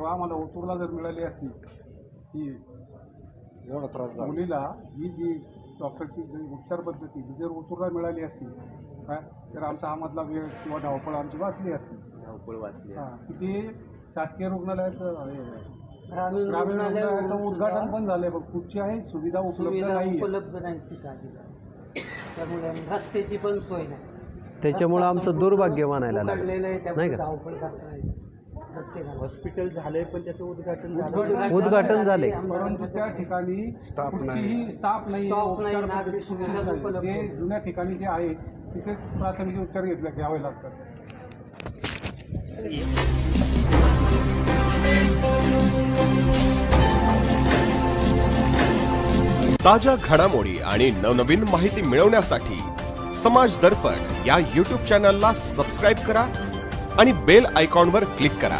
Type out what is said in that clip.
तेव्हा आम्हाला ओतूरला जर मिळाली असती ही मुलीला ही जी डॉक्टरची जी उपचार पद्धती ही जर ओतूरला मिळाली असती काय तर आमचा हा मधला वेळ किंवा धावपळ आमची वाचली असती. किती शासकीय रुग्णालयाचं ग्रामीण रुग्णालयाचं उद्घाटन पण झालंय पण कुठची आहे सुविधा उपलब्ध नाही त्यामुळे रस्त्याची पण सोय नाही. त्याच्यामुळे आमचं दुर्भाग्य मानायला लागलं नाही का. हॉस्पिटल झालंय पण त्याचं उद्घाटन झाले परंतु त्या ठिकाणी कुठचीही स्टाफ नाही नागरिक सुविधा जे जुन्या ठिकाणी जे आहे तिथे प्राथमिक उपचार घ्यावे लागतात. ताज्या घडामोडी आणि नवनवीन माहिती मिळवण्यासाठी समाज दर्पण या YouTube चॅनलला सबस्क्राइब करा आणि बेल आयकॉनवर क्लिक करा.